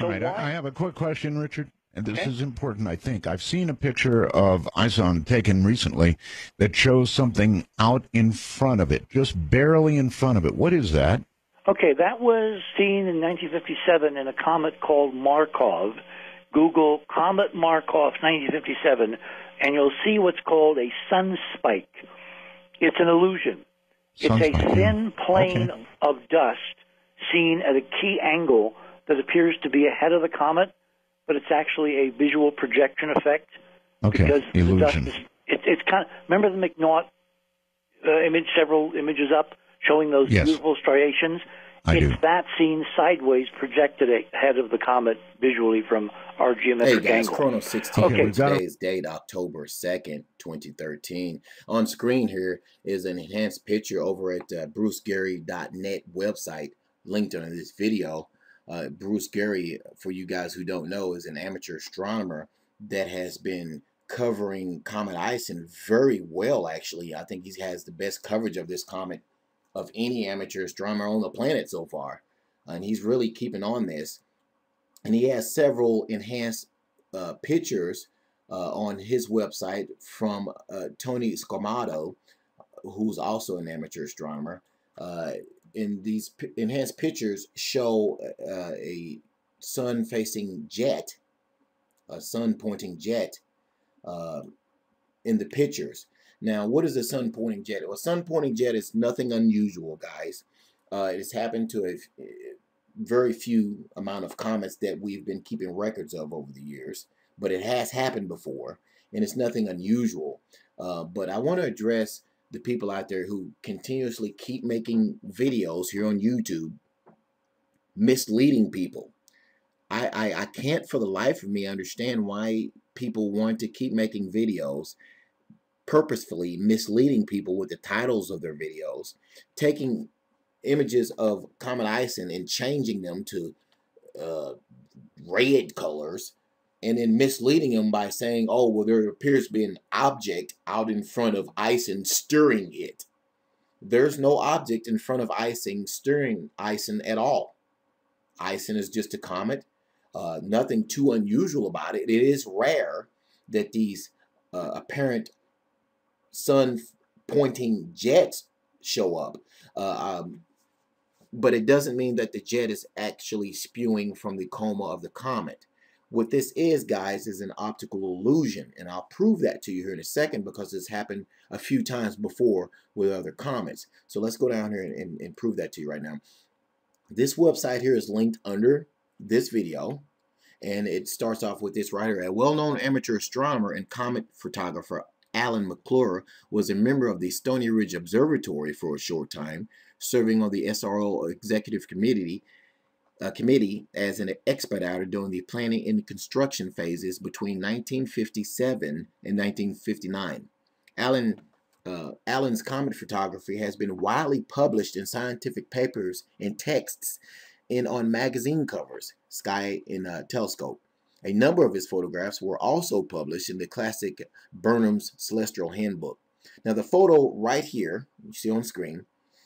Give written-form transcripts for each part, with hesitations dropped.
So All right, why? I have a quick question, Richard, and this Okay. is important, I think. I've seen a picture of Ison taken recently that shows something out in front of it, just barely in front of it. What is that? Okay, that was seen in 1957 in a comet called Markov. Google Comet Markov 1957, and you'll see what's called a sunspike. It's an illusion. It's a Sunspot, thin yeah. plane Okay. of dust seen at a key angle that appears to be ahead of the comet, but it's actually a visual projection effect Okay, because the dust illusion. is. It's kind of, remember the McNaught image, several images up, showing those Yes, beautiful striations? I do. It's that seen sideways, projected ahead of the comet visually from our Hey geometric guys, angle. Chrono 16 Okay, here. we've got a Today's date, October 2nd, 2013. On screen here is an enhanced picture over at brucegary.net website linked under this video. Bruce Gary, for you guys who don't know, is an amateur astronomer that has been covering Comet Ison very well, actually. I think he has the best coverage of this comet of any amateur astronomer on the planet so far. And he's really keeping on this. And he has several enhanced pictures on his website from Tony Scomato, who's also an amateur astronomer. And these enhanced pictures show a sun-facing jet, a sun-pointing jet in the pictures. Now, what is a sun-pointing jet? Well, a sun-pointing jet is nothing unusual, guys. It has happened to a very few amount of comets that we've been keeping records of over the years, but it has happened before, and it's nothing unusual. But I want to address the people out there who continuously keep making videos here on YouTube misleading people. I can't for the life of me understand why people want to keep making videos purposefully misleading people with the titles of their videos, taking images of Comet Ison and changing them to red colors, and then misleading them by saying, oh, well, there appears to be an object out in front of Ison stirring it. There's no object in front of Ison stirring Ison at all. Ison is just a comet. Nothing too unusual about it. It is rare that these apparent sun-pointing jets show up. But it doesn't mean that the jet is actually spewing from the coma of the comet. What this is, guys, is an optical illusion, and I'll prove that to you here in a second because it's happened a few times before with other comets. So let's go down here and prove that to you right now. This website here is linked under this video, and it starts off with this right here. A well-known amateur astronomer and comet photographer, Alan McClure, was a member of the Stony Ridge Observatory for a short time, serving on the SRO Executive Committee as an expediter during the planning and construction phases between 1957 and 1959. Allen's comet photography has been widely published in scientific papers and texts and on magazine covers, Sky and Telescope. A number of his photographs were also published in the classic Burnham's Celestial Handbook. Now, the photo right here, you see on screen,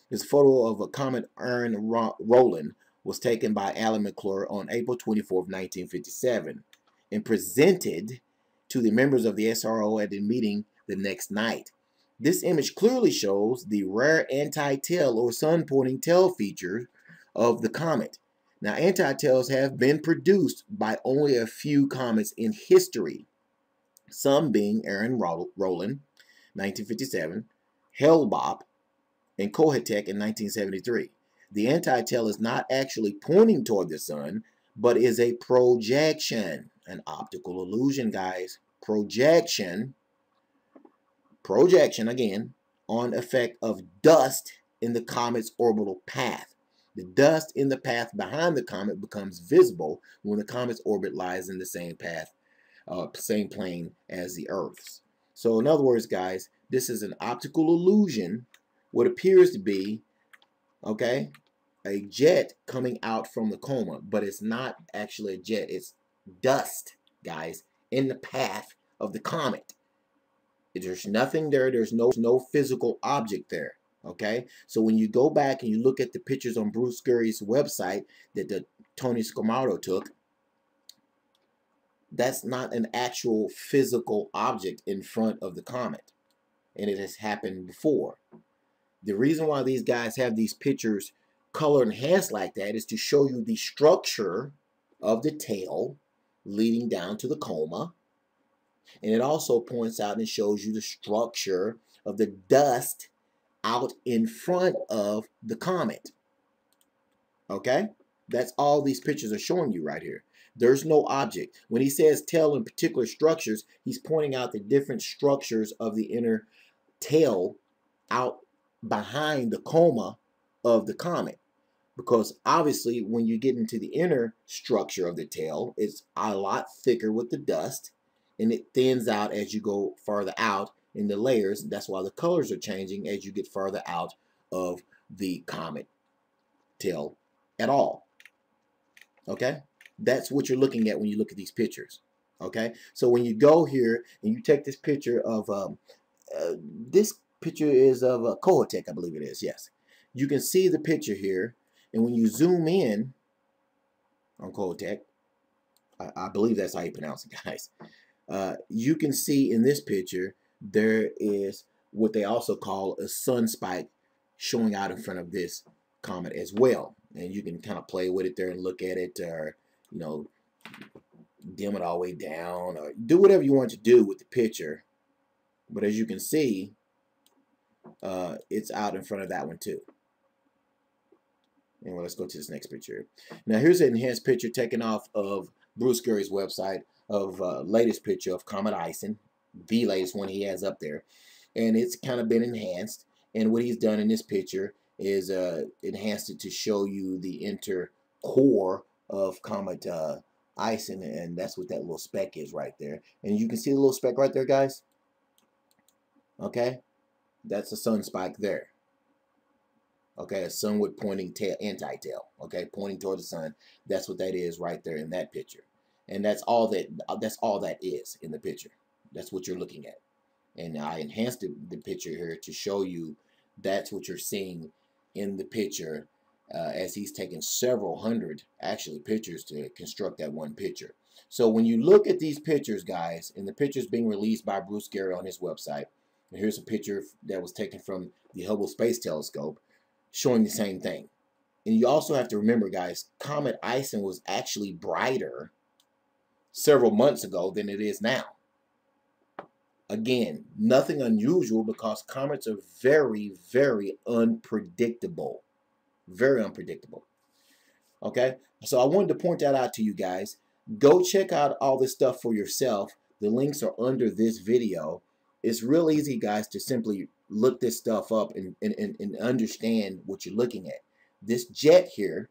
is a photo of a comet Aaron Rowland, was taken by Alan McClure on April 24, 1957, and presented to the members of the SRO at a meeting the next night. This image clearly shows the rare anti-tail or sun-pointing tail feature of the comet. Now, anti-tails have been produced by only a few comets in history, some being Aaron Rowland, 1957, Hale-Bopp, and Kohatek in 1973. The anti-tail is not actually pointing toward the sun, but is a projection, an optical illusion, guys. Projection again, on effect of dust in the comet's orbital path. The dust in the path behind the comet becomes visible when the comet's orbit lies in the same path, same plane as the Earth's. So in other words, guys, this is an optical illusion, what appears to be, okay, a jet coming out from the coma, but it's not actually a jet. It's dust, guys, in the path of the comet. There's nothing there. There's no physical object there. Okay, so when you go back and you look at the pictures on Bruce Gary's website that Tony Scomato took, That's not an actual physical object in front of the comet. And it has happened before. The reason why these guys have these pictures color enhanced like that is to show you the structure of the tail leading down to the coma. And it also points out and shows you the structure of the dust out in front of the comet. Okay? That's all these pictures are showing you right here. There's no object. When he says tail in particular structures, he's pointing out the different structures of the inner tail out behind the coma of the comet. Because obviously when you get into the inner structure of the tail, it's a lot thicker with the dust, and it thins out as you go farther out in the layers. That's why the colors are changing as you get farther out of the comet tail at all. Okay? That's what you're looking at when you look at these pictures. Okay? So when you go here and you take this picture of, this picture is of Kohoutek, I believe it is, yes. You can see the picture here, and when you zoom in on Kohoutek, I believe that's how you pronounce it, guys. You can see in this picture, there is what they also call a sun spike showing out in front of this comet as well. And you can kind of play with it there and look at it, or, you know, dim it all the way down, or do whatever you want to do with the picture. But as you can see, it's out in front of that one too. Anyway, let's go to this next picture. Now here's an enhanced picture taken off of Bruce Scurry's website of latest picture of Comet Ison, the latest one he has up there. And it's kind of been enhanced. And what he's done in this picture is enhanced it to show you the inner core of Comet Ison, and that's what that little speck is right there. And you can see the little speck right there, guys. Okay, that's a sun spike there. Okay, a sunward pointing tail, anti-tail. Okay, pointing toward the sun. That's what that is right there in that picture. And that's all that is in the picture. That's what you're looking at. And I enhanced the picture here to show you that's what you're seeing in the picture, as he's taken several hundred actually pictures to construct that one picture. So when you look at these pictures, guys, and the pictures being released by Bruce Scurry on his website, and here's a picture that was taken from the Hubble Space Telescope showing the same thing. And you also have to remember, guys, Comet Ison was actually brighter several months ago than it is now. Again, nothing unusual, because comets are very, very unpredictable. Very unpredictable. Okay? So I wanted to point that out to you guys. Go check out all this stuff for yourself. The links are under this video. It's real easy, guys, to simply look this stuff up and understand what you're looking at. This jet here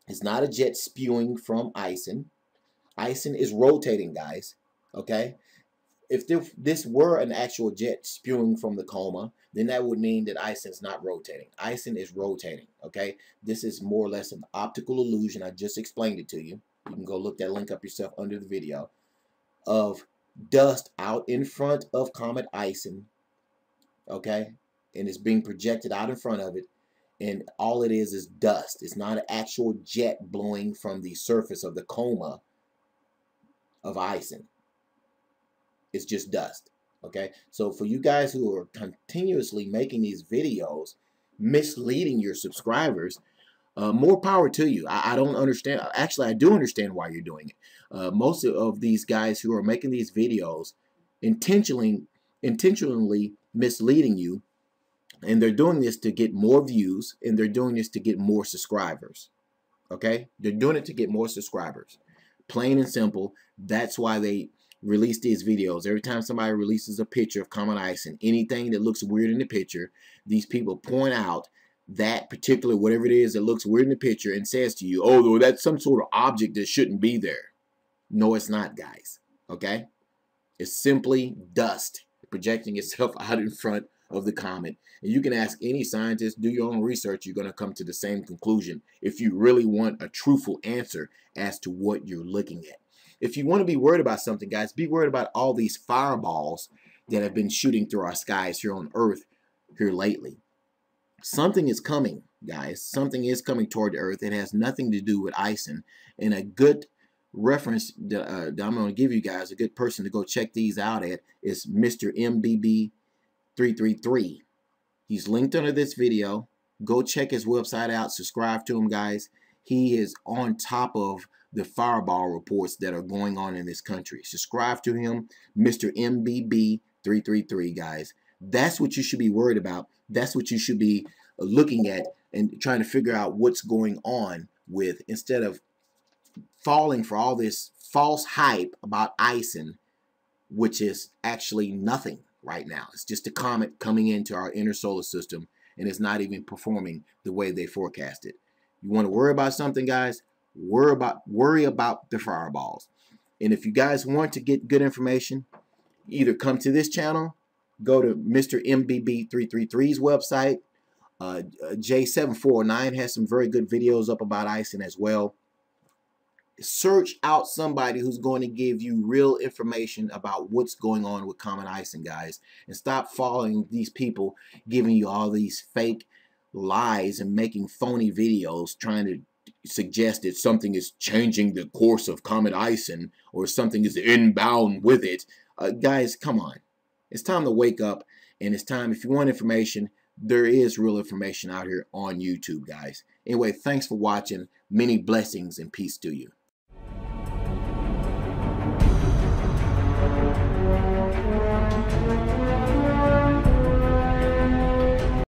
is not a jet spewing from Ison. Ison is rotating, guys. Okay? If this were an actual jet spewing from the coma, then that would mean that Ison's not rotating. Ison is rotating, okay? This is more or less an optical illusion. I just explained it to you. You can go look that link up yourself under the video, of dust out in front of Comet Ison, okay? And it's being projected out in front of it, and all it is dust. It's not an actual jet blowing from the surface of the coma of Ison. It's just dust. Okay, so for you guys who are continuously making these videos misleading your subscribers, more power to you. I don't understand. Actually, I do understand why you're doing it. Most of these guys who are making these videos intentionally misleading you, and they're doing this to get more views, and they're doing this to get more subscribers. Okay, they're doing it to get more subscribers. Plain and simple. That's why they release these videos. Every time somebody releases a picture of Comet Ison, anything that looks weird in the picture, these people point out that particular whatever it is that looks weird in the picture and says to you, oh, that's some sort of object that shouldn't be there. No, it's not, guys. Okay? It's simply dust projecting itself out in front of the comet. And you can ask any scientist, do your own research, you're going to come to the same conclusion if you really want a truthful answer as to what you're looking at. If you want to be worried about something, guys, be worried about all these fireballs that have been shooting through our skies here on Earth here lately. Something is coming, guys. Something is coming toward the Earth. It has nothing to do with Ison. And a good reference that I'm going to give you guys, a good person to go check these out at, is Mr. MBB333. He's linked under this video. Go check his website out. Subscribe to him, guys. He is on top of the fireball reports that are going on in this country. Subscribe to him, Mr. MBB333, guys. That's what you should be worried about. That's what you should be looking at and trying to figure out what's going on with, instead of falling for all this false hype about Ison, which is actually nothing right now. It's just a comet coming into our inner solar system, and it's not even performing the way they forecasted. You want to worry about something, guys? Worry about the fireballs. And if you guys want to get good information, either come to this channel, go to Mr. MBB333's website. J749 has some very good videos up about Ison as well. Search out somebody who's going to give you real information about what's going on with Comet Ison, guys, and stop following these people giving you all these fake lies and making phony videos trying to suggest that something is changing the course of Comet Ison or something is inbound with it. Guys, come on. It's time to wake up, and it's time, if you want information, there is real information out here on YouTube, guys. Anyway, thanks for watching. Many blessings and peace to you.